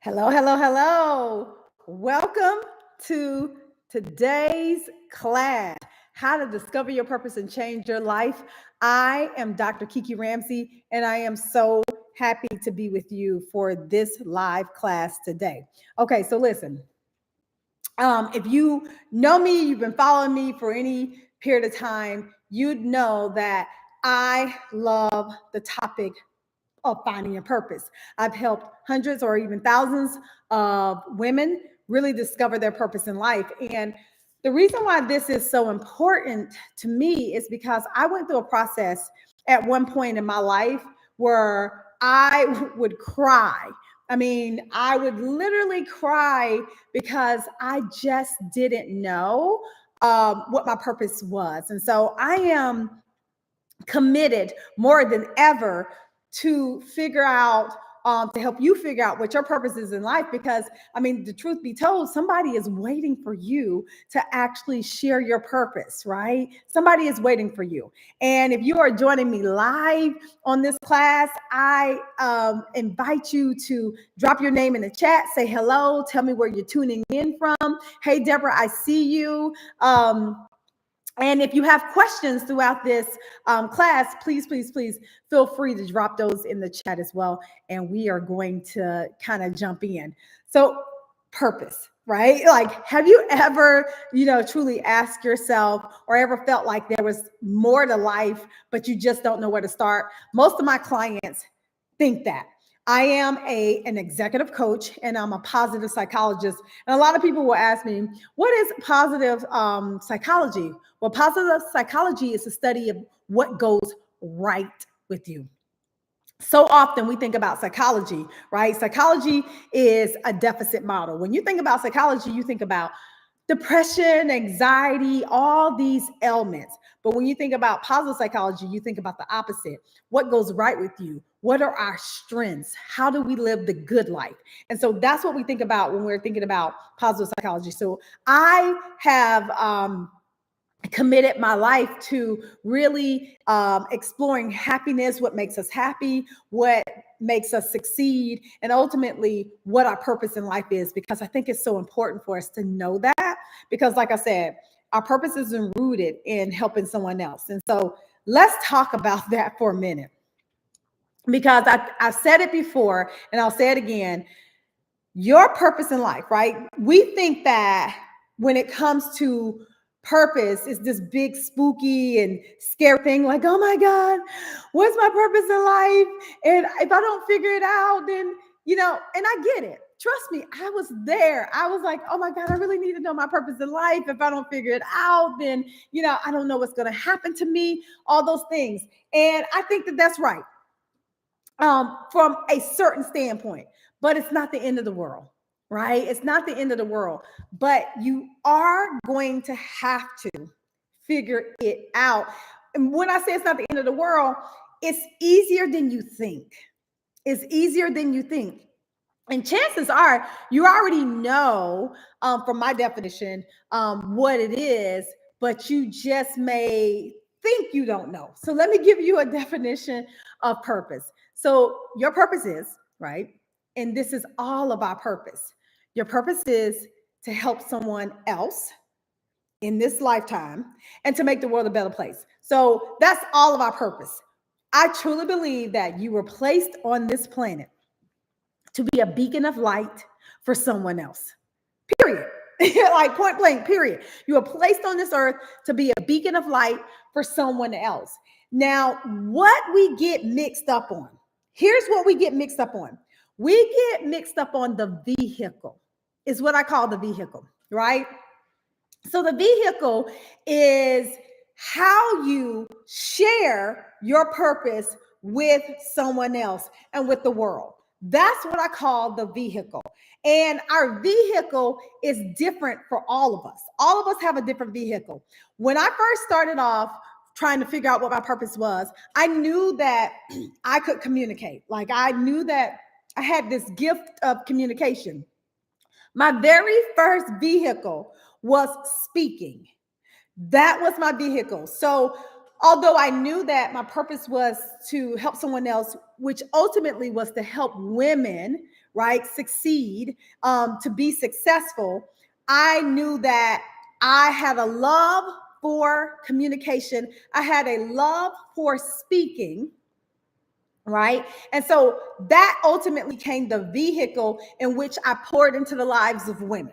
Hello, hello, hello. Welcome to today's class, How to Discover Your Purpose and Change Your Life. I am Dr. Kiki Ramsey, and I am so happy to be with you for this live class today. Okay, so listen, if you know me, you've been following me for any period of time, you'd know that I love the topic of finding your purpose. I've helped hundreds or even thousands of women really discover their purpose in life. And the reason why this is so important to me is because I went through a process at one point in my life where I would cry. I mean, I would literally cry because I just didn't know what my purpose was. And so I am committed more than ever to figure out to help you figure out what your purpose is in life, because I mean, the truth be told, somebody is waiting for you to actually share your purpose, right? Somebody is waiting for you. And if you are joining me live on this class, I invite you to drop your name in the chat, say hello, tell me where you're tuning in from. Hey Deborah, I see you. And if you have questions throughout this class, please feel free to drop those in the chat as well. And we are going to kind of jump in. So purpose, right? Like, have you ever, truly asked yourself or ever felt like there was more to life, but you just don't know where to start? Most of my clients think that. I am an executive coach and I'm a positive psychologist. And a lot of people will ask me, what is positive psychology? Well, positive psychology is the study of what goes right with you. So often we think about psychology, right? Psychology is a deficit model. When you think about psychology, you think about depression, anxiety, all these ailments. But when you think about positive psychology, you think about the opposite. What goes right with you? What are our strengths? How do we live the good life? And so that's what we think about when we're thinking about positive psychology. So I have committed my life to really exploring happiness, what makes us happy, what makes us succeed, and ultimately what our purpose in life is, because I think it's so important for us to know that, because like I said, our purpose isn't rooted in helping someone else. And so let's talk about that for a minute, because I've said it before and I'll say it again. Your purpose in life, right? We think that when it comes to purpose, it's this big spooky and scary thing, like, oh my God, what's my purpose in life? And if I don't figure it out, then, and I get it. Trust me, I was there. I was like, oh my God, I really need to know my purpose in life. If I don't figure it out, then, I don't know what's going to happen to me, all those things. And I think that that's right. From a certain standpoint, but it's not the end of the world, right? It's not the end of the world, but you are going to have to figure it out. And when I say it's not the end of the world, it's easier than you think. It's easier than you think. And chances are you already know, from my definition, what it is, but you just may think you don't know. So let me give you a definition of purpose. So your purpose is, right? And this is all about purpose. Your purpose is to help someone else in this lifetime and to make the world a better place. So that's all of our purpose. I truly believe that you were placed on this planet to be a beacon of light for someone else, period. Like point blank, period. You are placed on this earth to be a beacon of light for someone else. Now, what we get mixed up on, here's what we get mixed up on. We get mixed up on the vehicle, is what I call the vehicle, right? So the vehicle is how you share your purpose with someone else and with the world. That's what I call the vehicle. And our vehicle is different for all of us. All of us have a different vehicle. When I first started off trying to figure out what my purpose was, I knew that I could communicate. Like, I knew that I had this gift of communication. My very first vehicle was speaking. That was my vehicle. So although I knew that my purpose was to help someone else, which ultimately was to help women, right, succeed, to be successful, I knew that I had a love for communication. I had a love for speaking, right? And so that ultimately became the vehicle in which I poured into the lives of women.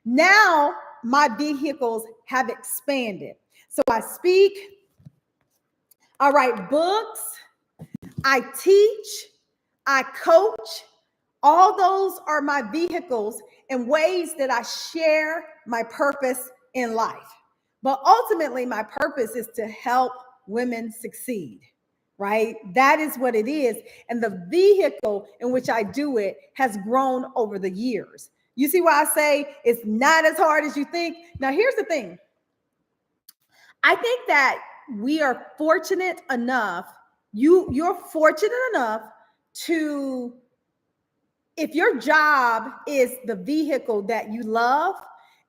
Now my vehicles have expanded. So I speak, I write books, I teach, I coach. All those are my vehicles and ways that I share my purpose in life. But ultimately, my purpose is to help women succeed, right? That is what it is. And the vehicle in which I do it has grown over the years. You see why I say it's not as hard as you think? Now, here's the thing. I think that we are fortunate enough, you're fortunate enough to, if your job is the vehicle that you love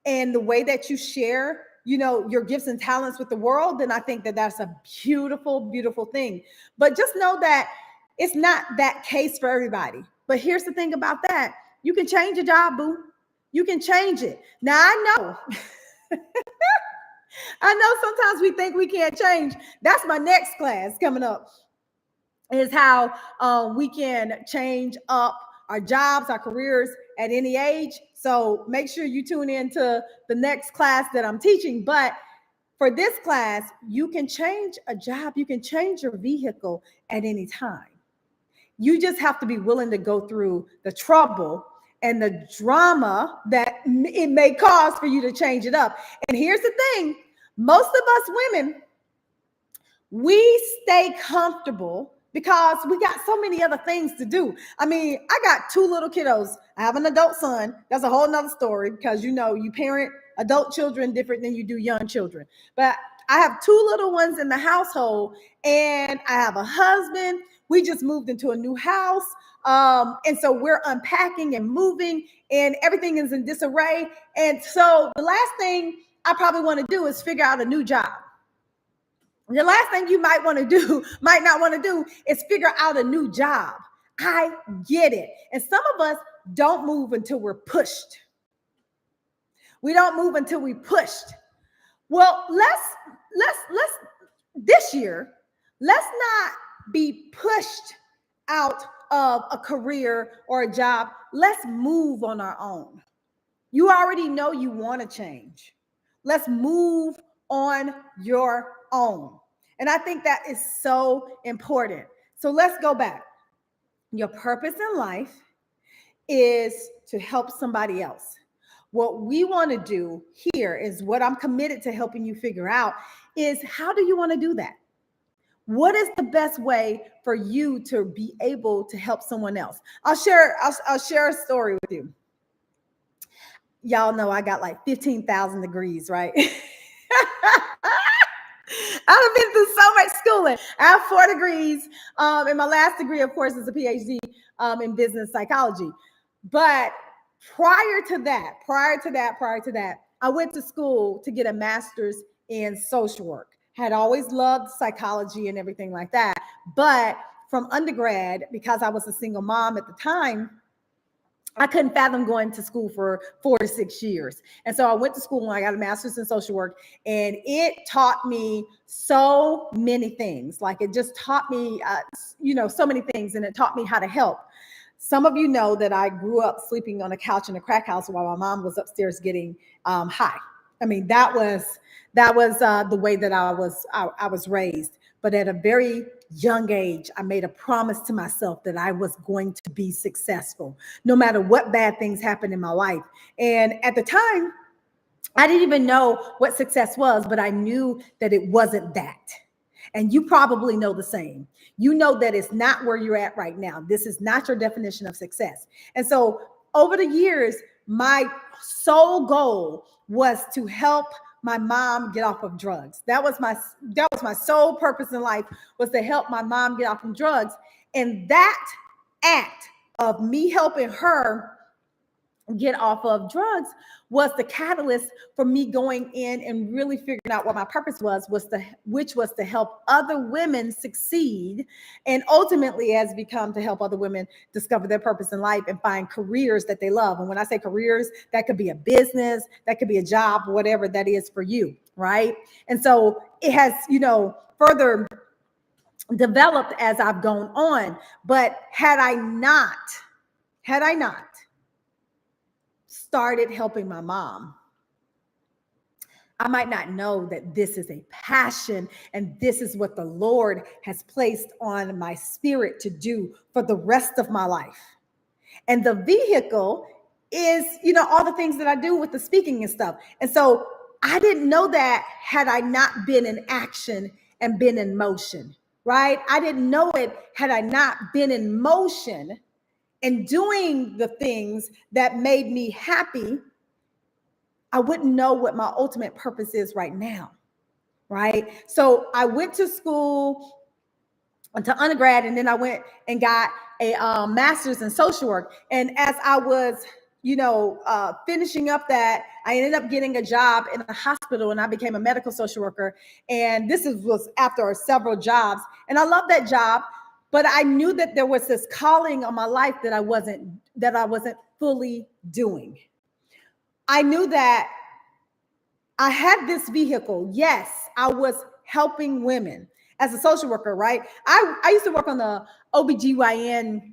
and the way that you share, your gifts and talents with the world, then I think that that's a beautiful, beautiful thing. But just know that it's not that case for everybody. But here's the thing about that. You can change your job, boo. You can change it. Now, I know. I know sometimes we think we can't change. That's my next class coming up, is how we can change up our jobs, our careers at any age. So make sure you tune in to the next class that I'm teaching. But for this class, you can change a job, you can change your vehicle at any time. You just have to be willing to go through the trouble and the drama that it may cause for you to change it up. And here's the thing, most of us women, we stay comfortable because we got so many other things to do. I mean, I got 2 little kiddos. I have an adult son. That's a whole nother story because, you parent adult children different than you do young children. But I have 2 little ones in the household, and I have a husband. We just moved into a new house. And so we're unpacking and moving, and everything is in disarray. And so the last thing I probably want to do is figure out a new job. The last thing you might not want to do is figure out a new job. I get it. And some of us don't move until we're pushed. We don't move until we pushed. Well, let's this year, let's not be pushed out of a career or a job. Let's move on our own. You already know you want to change. Let's move on your own. And I think that is so important. So let's go back. Your purpose in life is to help somebody else. What we want to do here is what I'm committed to helping you figure out is, how do you want to do that? What is the best way for you to be able to help someone else? I'll share a story with you. Y'all know I got like 15,000 degrees, right? I've been through so much schooling. I have 4 degrees. And my last degree, of course, is a PhD in business psychology. But prior to that, I went to school to get a master's in social work. Had always loved psychology and everything like that. But from undergrad, because I was a single mom at the time, I couldn't fathom going to school for 4 to 6 years. And so I went to school and I got a master's in social work, and it taught me so many things. Like, it just taught me, so many things, and it taught me how to help. Some of you know that I grew up sleeping on a couch in a crack house while my mom was upstairs getting high. I mean, that was the way that I was raised. But at a very young age, I made a promise to myself that I was going to be successful, no matter what bad things happened in my life. And at the time, I didn't even know what success was, but I knew that it wasn't that. And you probably know the same. You know that it's not where you're at right now. This is not your definition of success. And so over the years, my sole goal was to help my mom get off of drugs. That was my sole purpose in life, was to help my mom get off of drugs. And that act of me helping her get off of drugs was the catalyst for me going in and really figuring out what my purpose which was to help other women succeed, and ultimately has become to help other women discover their purpose in life and find careers that they love. And when I say careers, that could be a business, that could be a job, whatever that is for you, right? And so it has, further developed as I've gone on. But had I not started helping my mom, I might not know that this is a passion and this is what the Lord has placed on my spirit to do for the rest of my life. And the vehicle is, all the things that I do with the speaking and stuff. And so I didn't know that had I not been in action and been in motion, right? I didn't know it had I not been in motion and doing the things that made me happy. I wouldn't know what my ultimate purpose is right now, right? So I went to school to undergrad, and then I went and got a master's in social work. And as I was, finishing up that, I ended up getting a job in a hospital, and I became a medical social worker. And this was after several jobs, and I loved that job. But I knew that there was this calling on my life that I wasn't fully doing. I knew that I had this vehicle. Yes, I was helping women as a social worker, right? I used to work on the OBGYN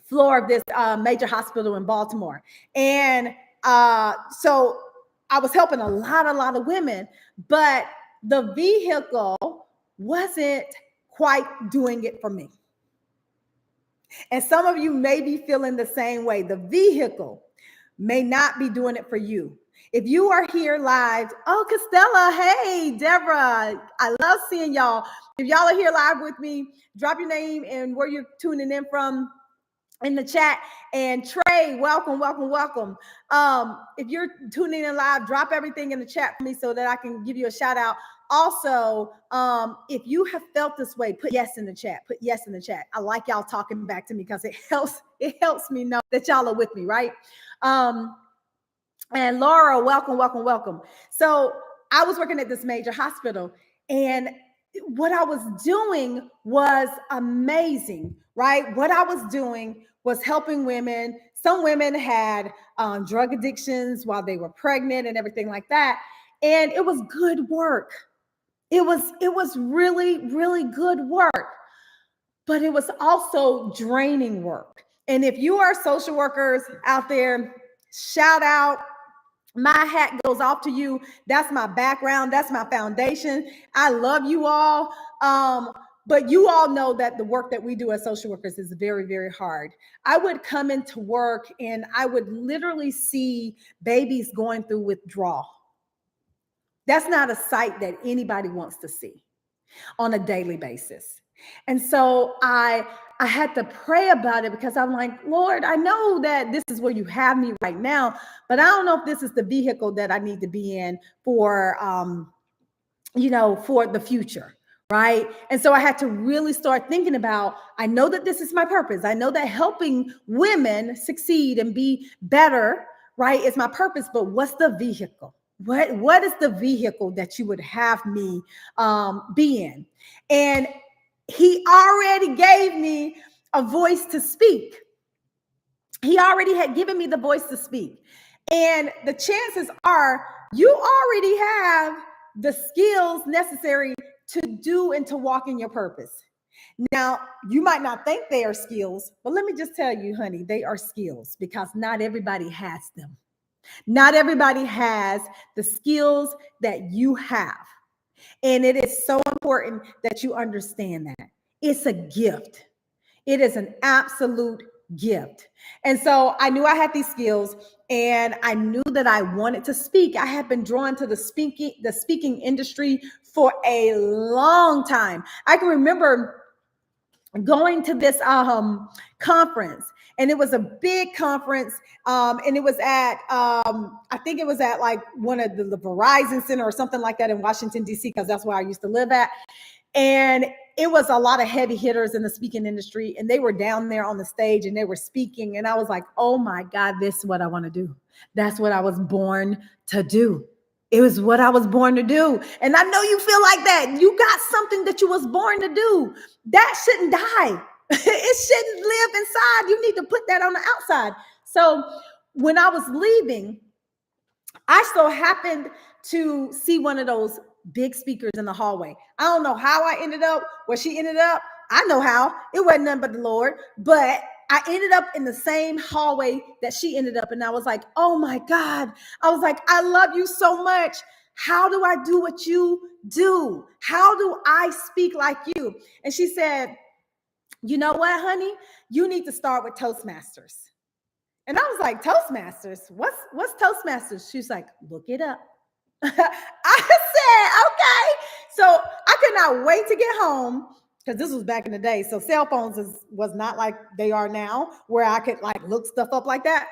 floor of this major hospital in Baltimore. And so I was helping a lot of women, but the vehicle wasn't quite doing it for me. And some of you may be feeling the same way. The vehicle may not be doing it for you. If you are here live, oh, Costella, hey, Deborah, I love seeing y'all. If y'all are here live with me, drop your name and where you're tuning in from in the chat. And Trey, welcome. If you're tuning in live, drop everything in the chat for me so that I can give you a shout out. Also, if you have felt this way, put yes in the chat. I like y'all talking back to me because it helps me know that y'all are with me, right? And Laura, welcome. So I was working at this major hospital, and what I was doing was amazing, right? What I was doing was helping women. Some women had drug addictions while they were pregnant and everything like that. And it was good work. It was really, really good work, but it was also draining work. And if you are social workers out there, shout out. My hat goes off to you. That's my background. That's my foundation. I love you all. But you all know that the work that we do as social workers is very, very hard. I would come into work and I would literally see babies going through withdrawal. That's not a sight that anybody wants to see on a daily basis. And so I had to pray about it because I'm like, Lord, I know that this is where you have me right now, but I don't know if this is the vehicle that I need to be in for, for the future. Right. And so I had to really start thinking about, I know that this is my purpose. I know that helping women succeed and be better, right, is my purpose. But what's the vehicle? What is the vehicle that you would have me be in? And he already gave me a voice to speak. He already had given me the voice to speak. And the chances are you already have the skills necessary to do and to walk in your purpose. Now, you might not think they are skills, but let me just tell you, honey, they are skills because not everybody has them. Not everybody has the skills that you have. And it is so important that you understand that. It's a gift. It is an absolute gift. And so I knew I had these skills and I knew that I wanted to speak. I had been drawn to the speaking industry for a long time. I can remember going to this conference, and it was a big conference, and it was at I think it was at like one of the Verizon Center or something like that in Washington, D.C., because that's where I used to live at. And it was a lot of heavy hitters in the speaking industry, and they were down there on the stage and they were speaking. And I was like, oh my God, this is what I want to do. That's what I was born to do. It was what I was born to do. And I know you feel like that. You got something that you was born to do. That shouldn't die. It shouldn't live inside. You need to put that on the outside. So when I was leaving, I so happened to see one of those big speakers in the hallway. I don't know how I ended up where she ended up. I know how. It wasn't nothing but the Lord. But I ended up in the same hallway that she ended up. And I was like, oh my God. I was like, I love you so much. How do I do what you do? How do I speak like you? And she said, you know what, honey? You need to start with Toastmasters. And I was like, Toastmasters? What's Toastmasters? She's like, look it up. I said, okay. So I could not wait to get home, because this was back in the day. So cell phones was not like they are now, where I could like look stuff up like that.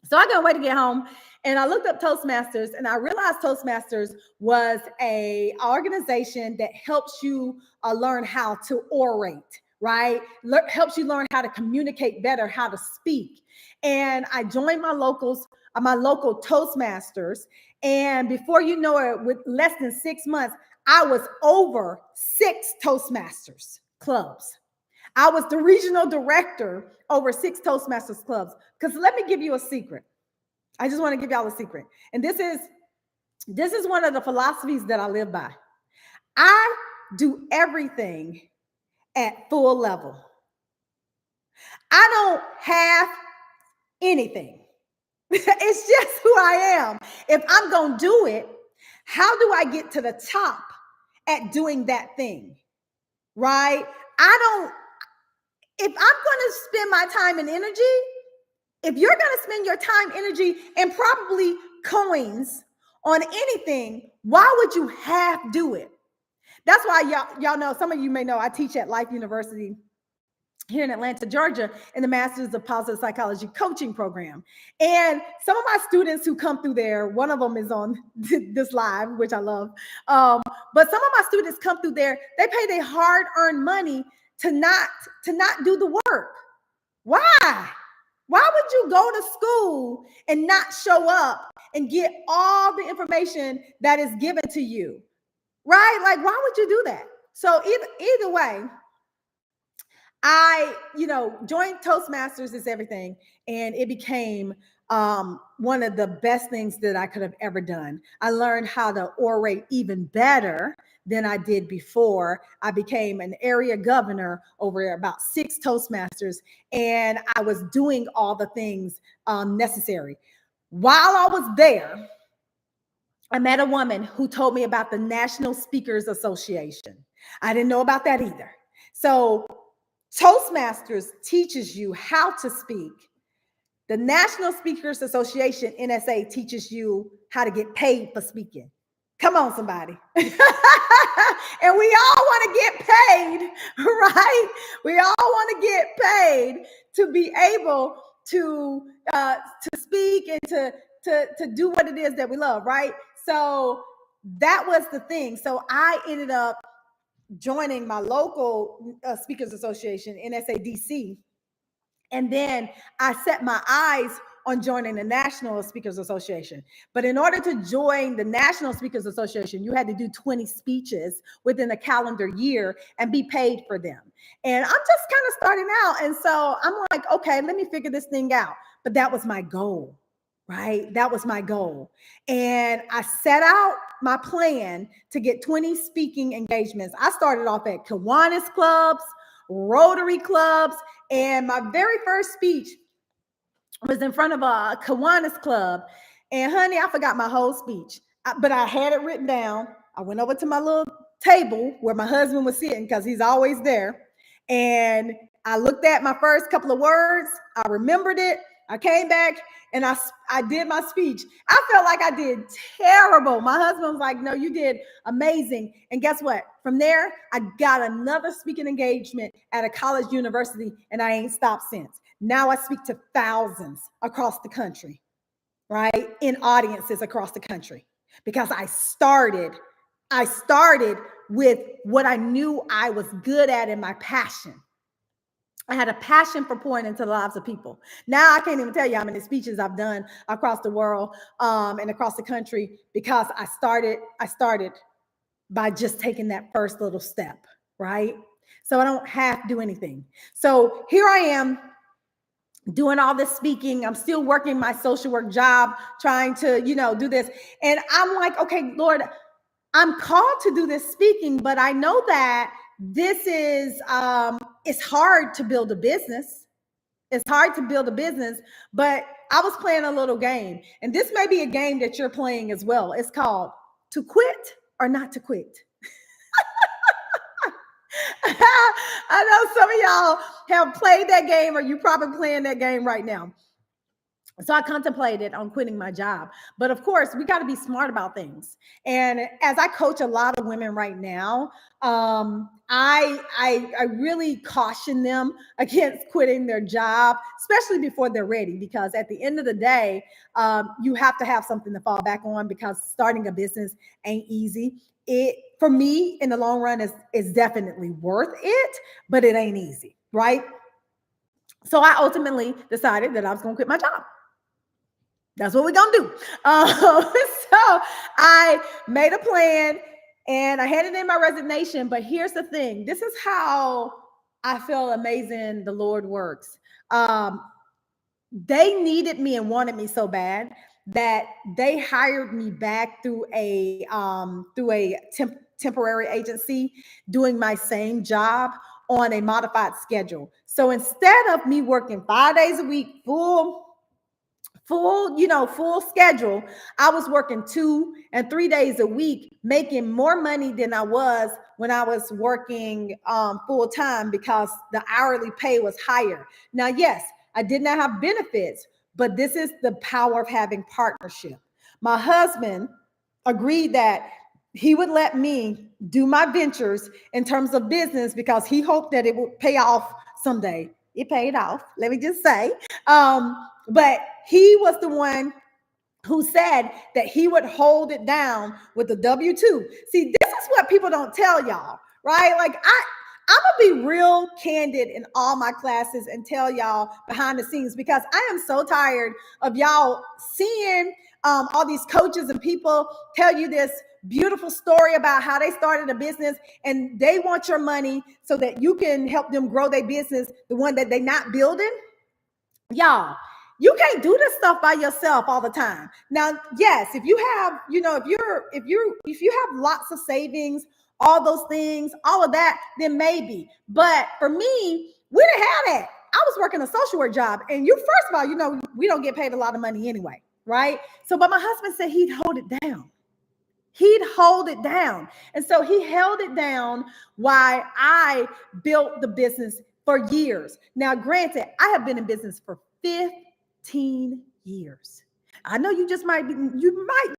So I couldn't wait to get home, and I looked up Toastmasters, and I realized Toastmasters was a organization that helps you learn how to orate, right? Helps you learn how to communicate better, how to speak. And I joined my local Toastmasters, and before you know it, with less than 6 months, I was over 6 Toastmasters clubs. I was the regional director over 6 Toastmasters clubs. Because let me give you a secret. I just want to give y'all a secret. And this is one of the philosophies that I live by. I do everything at full level. I don't have anything. It's just who I am. If I'm going to do it, how do I get to the top at doing that thing? Right? If I'm going to spend my time and energy, if you're going to spend your time, energy, and probably coins on anything, why would you half do it? That's why y'all know, some of you may know, I teach at Life University here in Atlanta, Georgia, in the Masters of Positive Psychology coaching program. And some of my students who come through there, one of them is on this live, which I love. But some of my students come through there, they pay their hard-earned money to not do the work. Why? Why would you go to school and not show up and get all the information that is given to you? Right? Like, why would you do that? So either way, I, joined Toastmasters is everything. And it became one of the best things that I could have ever done. I learned how to orate even better than I did before. I became an area governor over about 6 Toastmasters, and I was doing all the things necessary. While I was there, I met a woman who told me about the National Speakers Association. I didn't know about that either. So Toastmasters teaches you how to speak. The National Speakers Association, NSA, teaches you how to get paid for speaking. Come on, somebody. And we all want to get paid, right? We all want to get paid to be able to speak and to do what it is that we love, right? So that was the thing. So I ended up joining my local Speakers Association, NSADC. And then I set my eyes on joining the National Speakers Association. But in order to join the National Speakers Association, you had to do 20 speeches within a calendar year and be paid for them. And I'm just kind of starting out. And so I'm like, okay, let me figure this thing out. But that was my goal, right? That was my goal. And I set out my plan to get 20 speaking engagements. I started off at Kiwanis clubs, Rotary clubs, and my very first speech was in front of a Kiwanis club. And honey, I forgot my whole speech, but I had it written down. I went over to my little table where my husband was sitting, because he's always there. And I looked at my first couple of words. I remembered it. I came back and I did my speech. I felt like I did terrible. My husband was like, no, you did amazing. And guess what? From there, I got another speaking engagement at a college university, and I ain't stopped since. Now I speak to thousands across the country, right? In audiences across the country, because I started I started with what I knew I was good at and my passion. I had a passion for pouring into the lives of people. Now I can't even tell you how many speeches I've done across the world and across the country because I started by just taking that first little step, right? So I don't have to do anything. So here I am doing all this speaking. I'm still working my social work job, trying to, do this. And I'm like, okay, Lord, I'm called to do this speaking, but I know that this is, it's hard to build a business. It's hard to build a business, but I was playing a little game. And this may be a game that you're playing as well. It's called To Quit or Not to Quit. I know some of y'all have played that game, or you probably playing that game right now. So I contemplated on quitting my job. But of course, we got to be smart about things. And as I coach a lot of women right now, I really caution them against quitting their job, especially before they're ready, because at the end of the day, you have to have something to fall back on, because starting a business ain't easy. It, for me, in the long run, is definitely worth it, but it ain't easy, right? So I ultimately decided that I was going to quit my job. That's what we're going to do. So I made a plan and I handed in my resignation. But here's the thing. This is how I feel amazing the Lord works. They needed me and wanted me so bad that they hired me back through a temporary agency, doing my same job on a modified schedule. So instead of me working 5 days a week, full schedule, I was working 2 and 3 days a week, making more money than I was when I was working full time, because the hourly pay was higher. Now, yes, I did not have benefits, but this is the power of having partnership. My husband agreed that he would let me do my ventures in terms of business because he hoped that it would pay off someday. It paid off, let me just say. But he was the one who said that he would hold it down with the W-2. See, this is what people don't tell y'all, right? Like I'm gonna be real candid in all my classes and tell y'all behind the scenes, because I am so tired of y'all seeing all these coaches and people tell you this beautiful story about how they started a business and they want your money so that you can help them grow their business, the one that they're not building. Y'all, you can't do this stuff by yourself all the time. Now, yes, if you have, if you have lots of savings, all those things, all of that, then maybe. But for me, we didn't have that. I was working a social work job, and first of all, we don't get paid a lot of money anyway, right? So, but my husband said he'd hold it down. He'd hold it down. And so he held it down while I built the business for years. Now, granted, I have been in business for 15 years. I know you might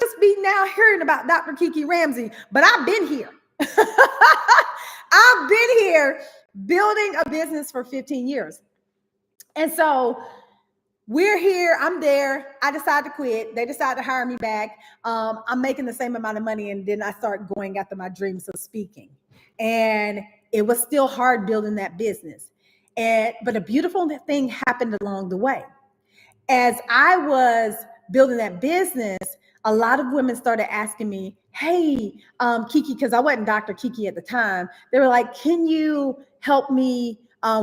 just be now hearing about Dr. Kiki Ramsey, but I've been here. I've been here building a business for 15 years. And so we're here, I'm there. I decided to quit. They decided to hire me back. I'm making the same amount of money. And then I start going after my dreams of speaking. And it was still hard building that business. But a beautiful thing happened along the way. As I was building that business, a lot of women started asking me, hey, Kiki, because I wasn't Dr. Kiki at the time. They were like, can you help me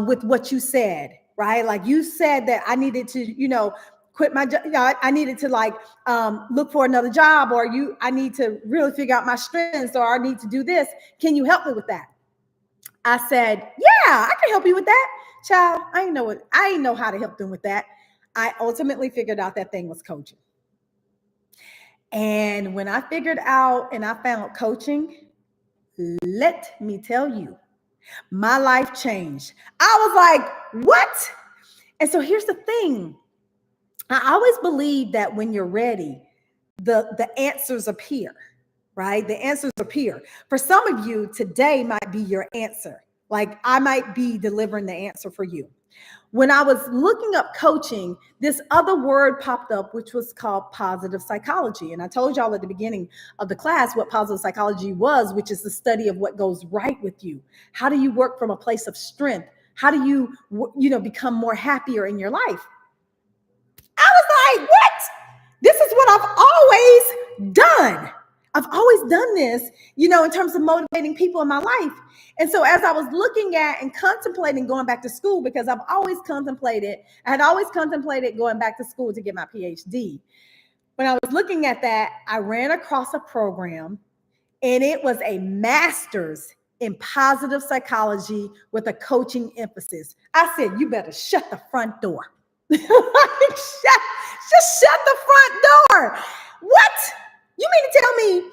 with what you said? Right? Like, you said that I needed to, quit my job. I needed to look for another job, or I need to really figure out my strengths, or I need to do this. Can you help me with that? I said, yeah, I can help you with that. Child, I didn't know how to help them with that. I ultimately figured out that thing was coaching. And when I figured out and I found coaching, let me tell you, my life changed. I was like, what? And so here's the thing. I always believe that when you're ready, the answers appear, right? The answers appear. For some of you, today might be your answer. Like, I might be delivering the answer for you. When I was looking up coaching, this other word popped up, which was called positive psychology. And I told y'all at the beginning of the class what positive psychology was, which is the study of what goes right with you. How do you work from a place of strength? How do you, become more happier in your life? I was like, what? This is what I've always done. I've always done this, in terms of motivating people in my life. And so as I was looking at and contemplating going back to school, because I had always contemplated going back to school to get my PhD. When I was looking at that, I ran across a program, and it was a master's in positive psychology with a coaching emphasis. I said, you better shut the front door. Just shut the front door. What? You mean to tell me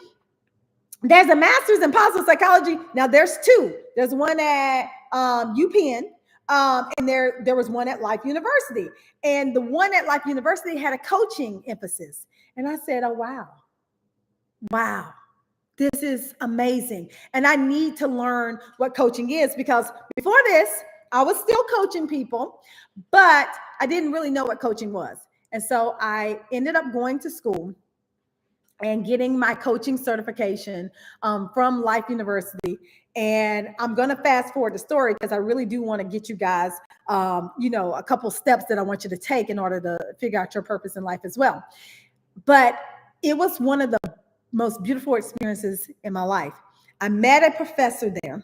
there's a master's in positive psychology? Now there's two. There's one at UPenn, and there was one at Life University. And the one at Life University had a coaching emphasis. And I said, oh, wow, this is amazing. And I need to learn what coaching is, because before this, I was still coaching people, but I didn't really know what coaching was. And so I ended up going to school and getting my coaching certification from Life University. And I'm going to fast forward the story because I really do want to get you guys, a couple steps that I want you to take in order to figure out your purpose in life as well. But it was one of the most beautiful experiences in my life. I met a professor there.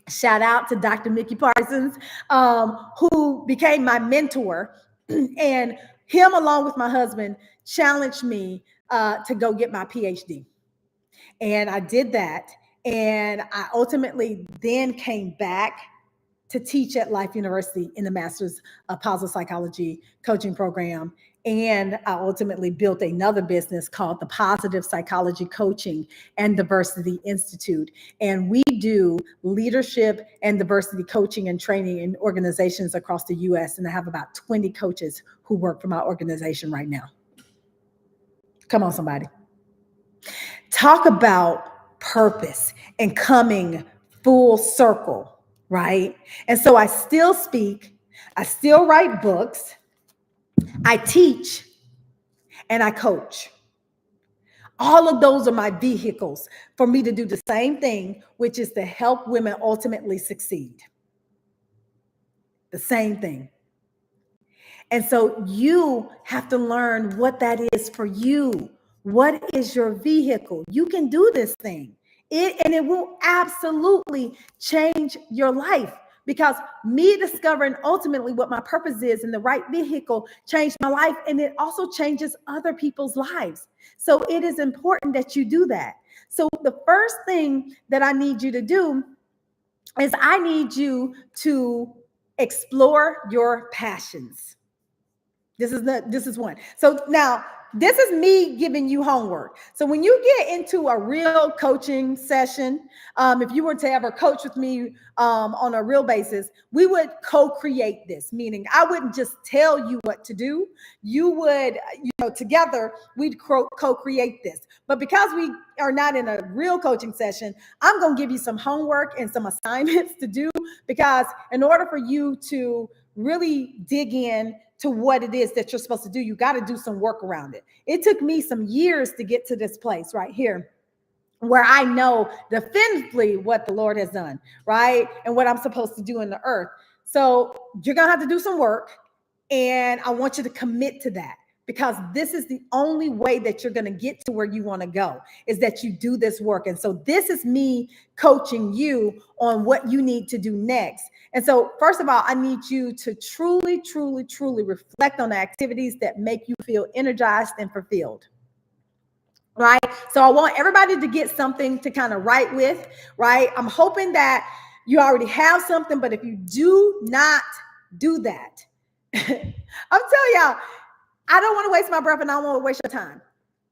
Shout out to Dr. Mickey Parsons, who became my mentor. And him, along with my husband, challenged me to go get my PhD. And I did that. And I ultimately then came back to teach at Life University in the Master's of Positive Psychology coaching program. And I ultimately built another business called the Positive Psychology Coaching and Diversity Institute. And we do leadership and diversity coaching and training in organizations across the U.S. And I have about 20 coaches who work for my organization right now. Come on, somebody. Talk about purpose and coming full circle, right? And so I still speak, I still write books, I teach, and I coach. All of those are my vehicles for me to do the same thing, which is to help women ultimately succeed. The same thing. And so you have to learn what that is for you. What is your vehicle? You can do this thing. It will absolutely change your life, because me discovering ultimately what my purpose is in the right vehicle changed my life, and it also changes other people's lives. So it is important that you do that. So the first thing that I need you to do is I need you to explore your passions. This is one. So now this is me giving you homework. So when you get into a real coaching session, if you were to ever coach with me on a real basis, we would co-create this, meaning I wouldn't just tell you what to do. You would, together we'd co-create this. But because we are not in a real coaching session, I'm going to give you some homework and some assignments to do, because in order for you to really dig in to what it is that you're supposed to do, you got to do some work around it. It took me some years to get to this place right here, where I know definitively what the Lord has done, right? And what I'm supposed to do in the earth. So you're going to have to do some work, and I want you to commit to that, because this is the only way that you're going to get to where you want to go, is that you do this work. And so this is me coaching you on what you need to do next. And so first of all, I need you to truly, truly, truly reflect on the activities that make you feel energized and fulfilled. Right? So I want everybody to get something to kind of write with, right? I'm hoping that you already have something, but if you do not do that, I'm telling y'all, I don't want to waste my breath, and I don't want to waste your time.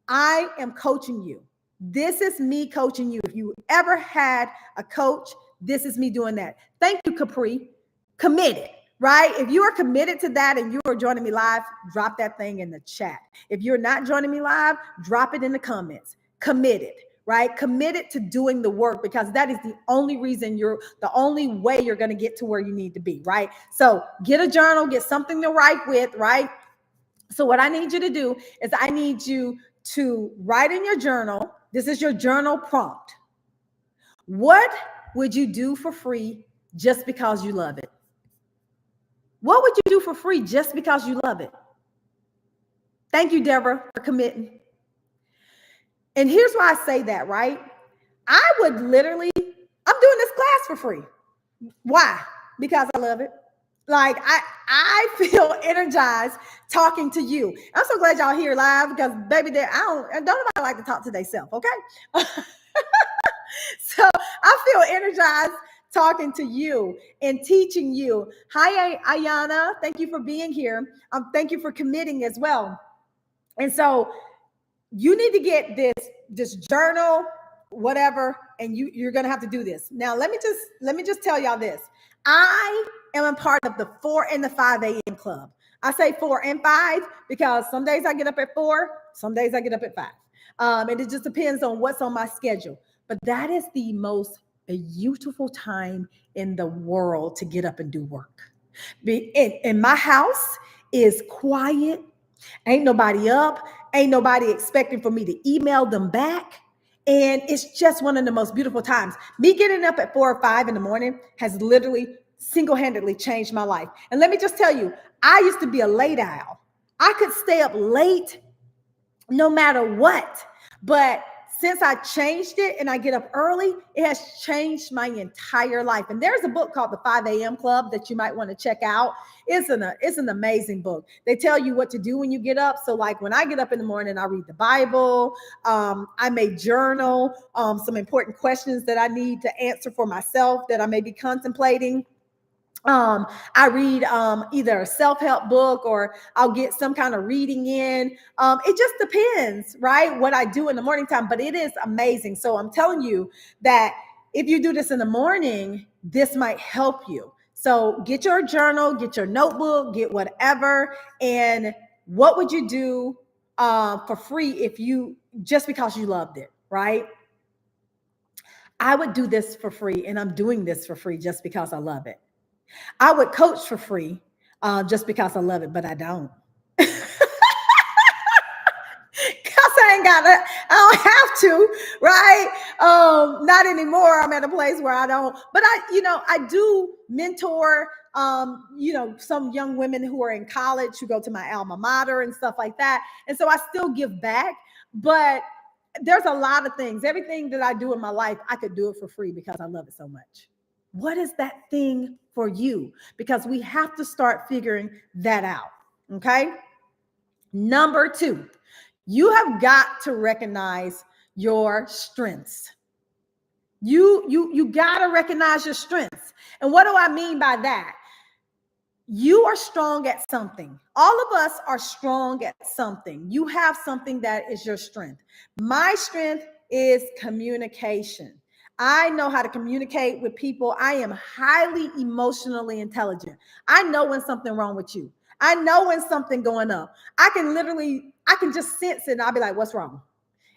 I am coaching you. This is me coaching you. If you ever had a coach, this is me doing that. Thank you, Capri. Committed, right? If you are committed to that and you are joining me live, drop that thing in the chat. If you're not joining me live, drop it in the comments. Committed, right? Committed to doing the work, because that is the only way you're going to get to where you need to be, right? So get a journal, get something to write with, right? So what I need you to do is I need you to write in your journal. This is your journal prompt. What would you do for free just because you love it? What would you do for free just because you love it? Thank you, Deborah, for committing. And here's why I say that, right? I would literally, I'm doing this class for free. Why? Because I love it. Like I feel energized talking to you. I'm so glad y'all here live, because baby, don't nobody like to talk to themselves, okay? So I feel energized talking to you and teaching you. Hi, Ayana. Thank you for being here. Thank you for committing as well. And so you need to get this journal, whatever, and you're going to have to do this. Now, let me just tell y'all this. I am a part of the 4 and the 5 a.m. club. I say 4 and 5 because some days I get up at 4, some days I get up at 5. And it just depends on what's on my schedule. But that is the most beautiful time in the world to get up and do work. In my house is quiet. Ain't nobody up. Ain't nobody expecting for me to email them back. And it's just one of the most beautiful times. Me getting up at 4 or 5 in the morning has literally single-handedly changed my life. And let me just tell you, I used to be a late owl. I could stay up late no matter what. But since I changed it and I get up early, it has changed my entire life. And there's a book called The 5 a.m. Club that you might want to check out. It's an amazing book. They tell you what to do when you get up. So like when I get up in the morning, I read the Bible. I may journal some important questions that I need to answer for myself that I may be contemplating. I read either a self-help book, or I'll get some kind of reading in. It just depends, right? What I do in the morning time, but it is amazing. So I'm telling you that if you do this in the morning, this might help you. So get your journal, get your notebook, get whatever. And what would you do for free just because you loved it, right? I would do this for free, and I'm doing this for free just because I love it. I would coach for free just because I love it, but I don't. Because I don't have to, right? Not anymore. I'm at a place where I don't, but I do mentor, some young women who are in college who go to my alma mater and stuff like that. And so I still give back, but there's a lot of things. Everything that I do in my life, I could do it for free because I love it so much. What is that thing for you? Because we have to start figuring that out. Okay. Number 2, you have got to recognize your strengths. You got to recognize your strengths. And what do I mean by that? You are strong at something. All of us are strong at something. You have something that is your strength. My strength is communication. I know how to communicate with people. I am highly emotionally intelligent. I know when something's wrong with you. I know when something's going up. I can just sense it, and I'll be like, what's wrong?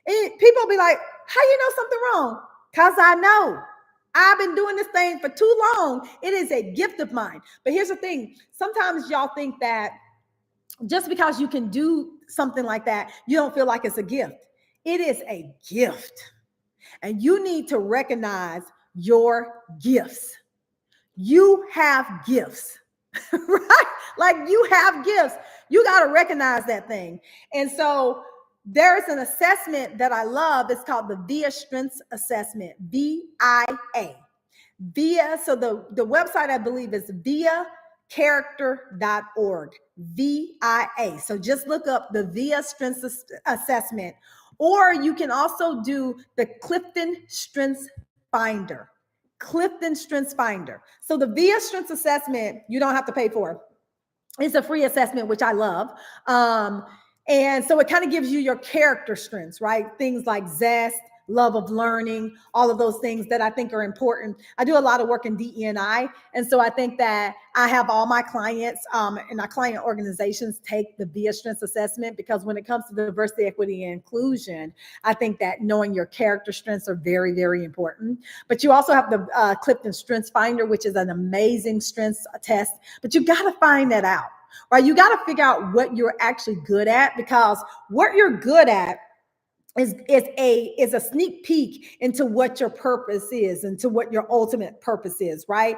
And people will be like, how you know something wrong? Because I know. I've been doing this thing for too long. It is a gift of mine. But here's the thing. Sometimes y'all think that just because you can do something like that, you don't feel like it's a gift. It is a gift. And you need to recognize your gifts. You have gifts, right? Like you have gifts. You got to recognize that thing. And so there's an assessment that I love. It's called the VIA Strengths Assessment, VIA. VIA, so the website I believe is viacharacter.org, VIA. So just look up the VIA Strengths Assessment. Or you can also do the Clifton Strengths Finder. Clifton Strengths Finder. So the VIA Strengths Assessment, you don't have to pay for. It's a free assessment, which I love. And so it kind of gives you your character strengths, right? Things like zest, love of learning, all of those things that I think are important. I do a lot of work in DE&I. And so I think that I have all my clients and our client organizations take the VIA Strengths Assessment, because when it comes to diversity, equity, and inclusion, I think that knowing your character strengths are very, very important. But you also have the Clifton Strengths Finder, which is an amazing strengths test. But you got to find that out, right? You got to figure out what you're actually good at, because what you're good at is a sneak peek into what your purpose is, into what your ultimate purpose is, right?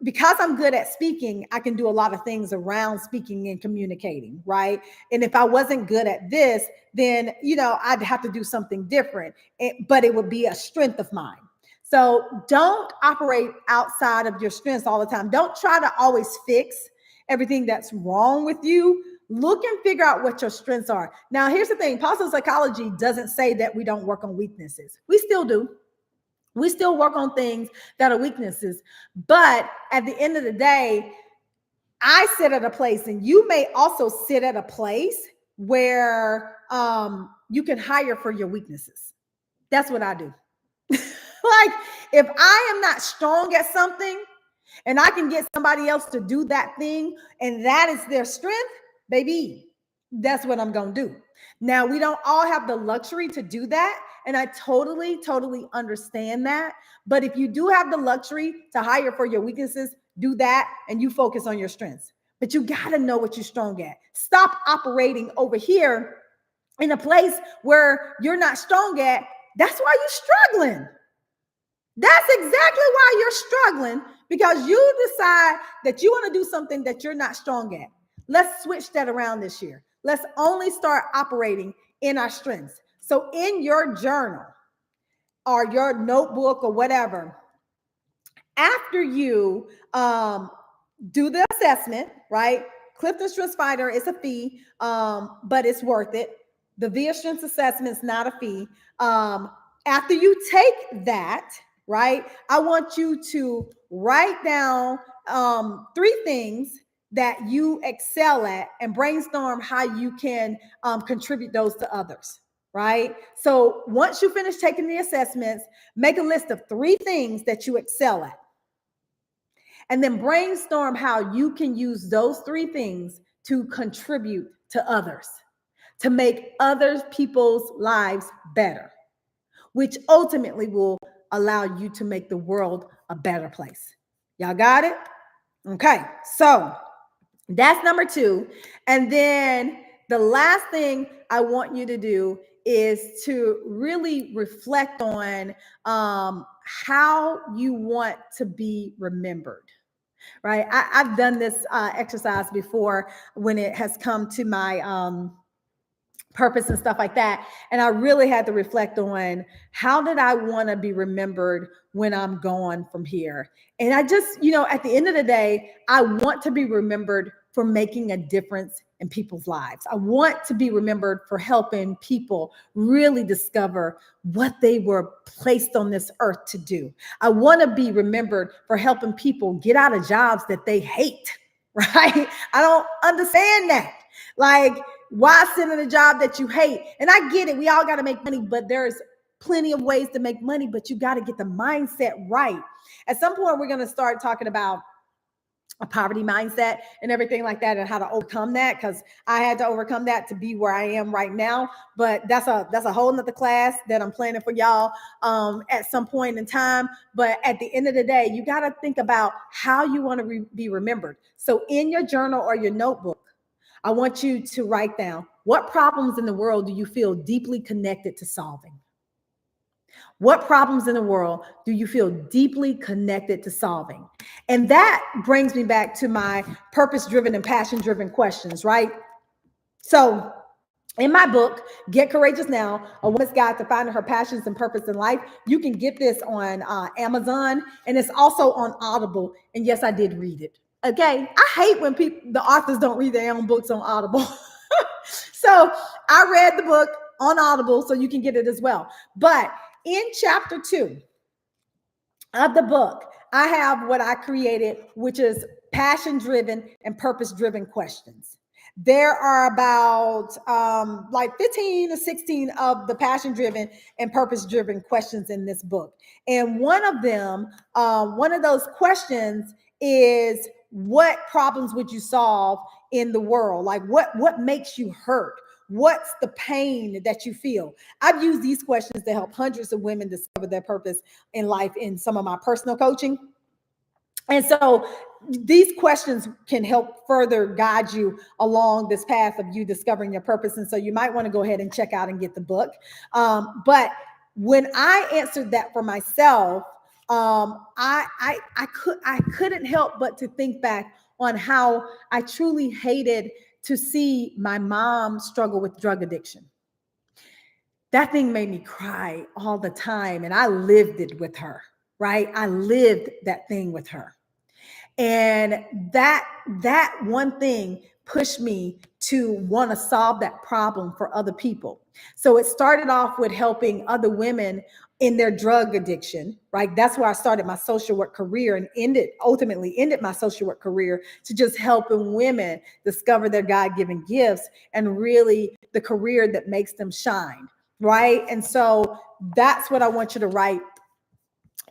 Because I'm good at speaking, I can do a lot of things around speaking and communicating, right? And if I wasn't good at this, then, I'd have to do something different, but it would be a strength of mine. So don't operate outside of your strengths all the time. Don't try to always fix everything that's wrong with you. Look and figure out what your strengths are. Now, here's the thing. Positive psychology doesn't say that we don't work on weaknesses. We still do. We still work on things that are weaknesses. But at the end of the day, I sit at a place, and you may also sit at a place where you can hire for your weaknesses. That's what I do. Like, if I am not strong at something and I can get somebody else to do that thing, and that is their strength, baby, that's what I'm going to do. Now, we don't all have the luxury to do that. And I totally, totally understand that. But if you do have the luxury to hire for your weaknesses, do that, and you focus on your strengths. But you got to know what you're strong at. Stop operating over here in a place where you're not strong at. That's why you're struggling. That's exactly why you're struggling, because you decide that you want to do something that you're not strong at. Let's switch that around this year. Let's only start operating in our strengths. So in your journal or your notebook or whatever, after you do the assessment, right? Clifton Strengths Finder is a fee, but it's worth it. The VIA Strengths Assessment is not a fee. After you take that, right, I want you to write down 3 things that you excel at and brainstorm how you can contribute those to others, right? So once you finish taking the assessments, make a list of 3 things that you excel at, and then brainstorm how you can use those 3 things to contribute to others, to make other people's lives better, which ultimately will allow you to make the world a better place. Y'all got it? Okay, so that's number 2. And then the last thing I want you to do is to really reflect on how you want to be remembered, right? I've done this exercise before when it has come to my purpose and stuff like that. And I really had to reflect on, how did I want to be remembered when I'm gone from here? And I just, at the end of the day, I want to be remembered for making a difference in people's lives. I want to be remembered for helping people really discover what they were placed on this earth to do. I want to be remembered for helping people get out of jobs that they hate, right? I don't understand that. Like, why sit in a job that you hate? And I get it. We all got to make money, but there's plenty of ways to make money, but you got to get the mindset right. At some point, we're going to start talking about a poverty mindset and everything like that, and how to overcome that, because I had to overcome that to be where I am right now. But that's a whole nother class that I'm planning for y'all at some point in time. But at the end of the day, you got to think about how you want to be remembered. So in your journal or your notebook, I want you to write down, what problems in the world do you feel deeply connected to solving? What problems in the world do you feel deeply connected to solving? And that brings me back to my purpose-driven and passion-driven questions, right? So in my book, Get Courageous Now, A Woman's Guide to Finding Her Passions and Purpose in Life, you can get this on Amazon, and it's also on Audible. And yes, I did read it. Okay, I hate when the authors don't read their own books on Audible. So I read the book on Audible, so you can get it as well. But in chapter 2 of the book, I have what I created, which is passion-driven and purpose-driven questions. There are about like 15 to 16 of the passion driven and purpose driven questions in this book. And one of them, one of those questions is, what problems would you solve in the world? Like what makes you hurt? What's the pain that you feel? I've used these questions to help hundreds of women discover their purpose in life in some of my personal coaching. And so these questions can help further guide you along this path of you discovering your purpose. And so you might want to go ahead and check out and get the book. But when I answered that for myself, I couldn't help but to think back on how I truly hated to see my mom struggle with drug addiction. That thing made me cry all the time, and I lived it with her, right? I lived that thing with her. And that one thing pushed me to want to solve that problem for other people. So it started off with helping other women in their drug addiction, right? That's where I started my social work career and ultimately ended my social work career, to just helping women discover their God-given gifts and really the career that makes them shine, right? And so that's what I want you to write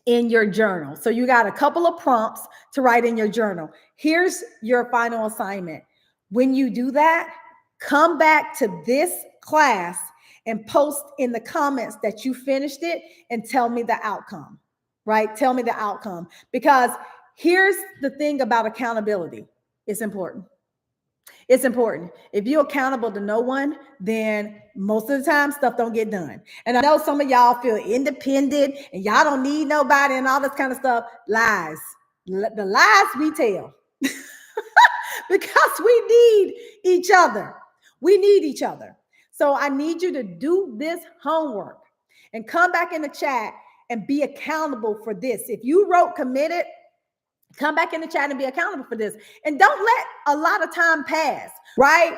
in your journal. So you got a couple of prompts to write in your journal. Here's your final assignment. When you do that, come back to this class and post in the comments that you finished it and tell me the outcome, right? Tell me the outcome. Because here's the thing about accountability. It's important. It's important. If you're accountable to no one, then most of the time stuff don't get done. And I know some of y'all feel independent and y'all don't need nobody and all this kind of stuff. Lies. The lies we tell. Because we need each other. We need each other. So I need you to do this homework and come back in the chat and be accountable for this. If you wrote committed, come back in the chat and be accountable for this. And don't let a lot of time pass, right?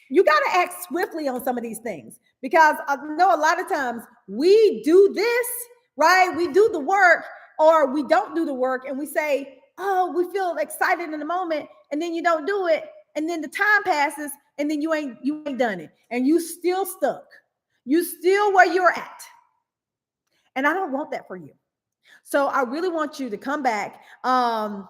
You got to act swiftly on some of these things, because I know a lot of times we do this, right? We do the work, or we don't do the work, and we say, oh, we feel excited in the moment, and then you don't do it. And then the time passes, and then you ain't done it. And you still stuck. You still where you're at. And I don't want that for you. So I really want you to come back. I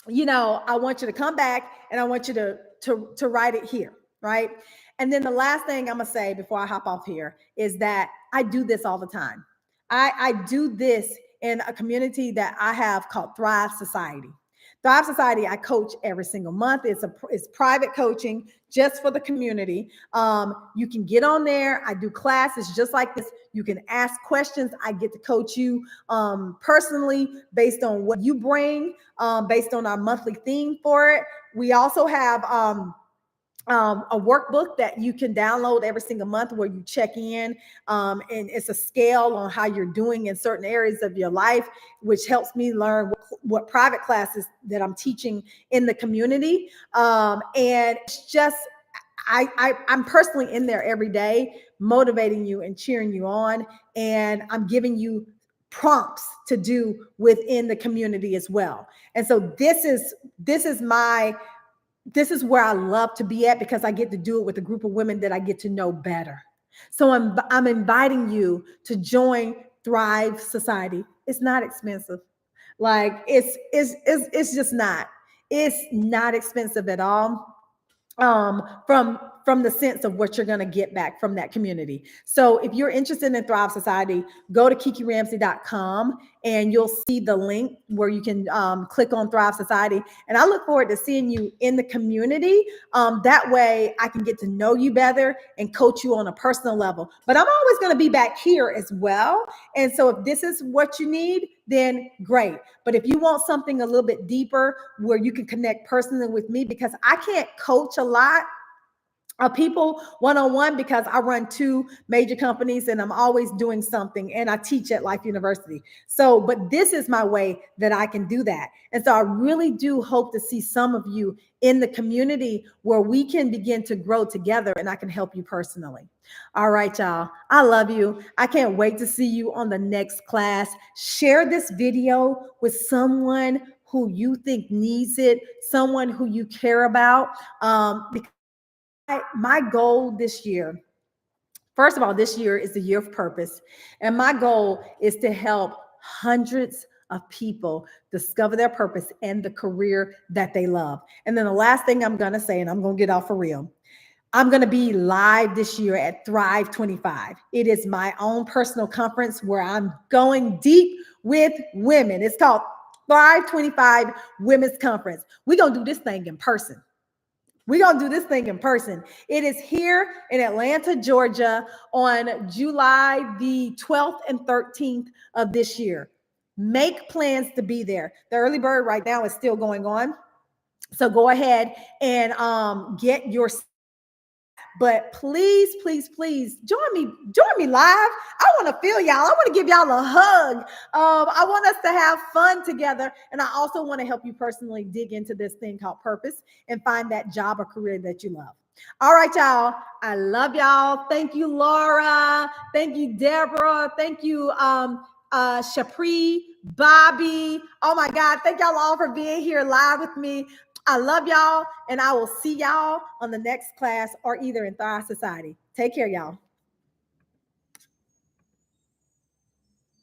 want you to come back, and I want you to write it here, right? And then the last thing I'm gonna say before I hop off here is that I do this all the time. I do this in a community that I have called Thrive Society. Thrive Society, I coach every single month. It's private coaching just for the community. You can get on there. I do classes just like this. You can ask questions. I get to coach you personally based on what you bring, based on our monthly theme for it. We also have a workbook that you can download every single month where you check in, and it's a scale on how you're doing in certain areas of your life, which helps me learn what private classes that I'm teaching in the community. And it's just, I'm personally in there every day motivating you and cheering you on, and I'm giving you prompts to do within the community as well. And so this is where I love to be at, because I get to do it with a group of women that I get to know better. So I'm inviting you to join Thrive Society. It's not expensive. Like it's just not. It's not expensive at all. From the sense of what you're going to get back from that community. So if you're interested in Thrive Society, go to kikiramsey.com and you'll see the link where you can click on Thrive Society. And I look forward to seeing you in the community. That way I can get to know you better and coach you on a personal level. But I'm always going to be back here as well. And so if this is what you need, then great. But if you want something a little bit deeper where you can connect personally with me, because I can't coach a lot of people one-on-one, because I run 2 major companies and I'm always doing something, and I teach at Life University. So, but this is my way that I can do that. And so I really do hope to see some of you in the community where we can begin to grow together and I can help you personally. All right, y'all. I love you. I can't wait to see you on the next class. Share this video with someone who you think needs it, someone who you care about, because My goal this year, first of all, this year is the year of purpose. And my goal is to help hundreds of people discover their purpose and the career that they love. And then the last thing I'm going to say, and I'm going to get off for real, I'm going to be live this year at Thrive 25. It is my own personal conference where I'm going deep with women. It's called Thrive 25 Women's Conference. We're going to do this thing in person. We're going to do this thing in person. It is here in Atlanta, Georgia on July the 12th and 13th of this year. Make plans to be there. The early bird right now is still going on. So go ahead and get your, but please, please, please join me live. I want to feel y'all. I want to give y'all a hug. I want us to have fun together. And I also want to help you personally dig into this thing called purpose and find that job or career that you love. All right, y'all. I love y'all. Thank you, Laura. Thank you, Deborah. Thank you, Shapri, Bobby. Oh my God. Thank y'all all for being here live with me. I love y'all, and I will see y'all on the next class or either in Thrive Society. Take care, y'all.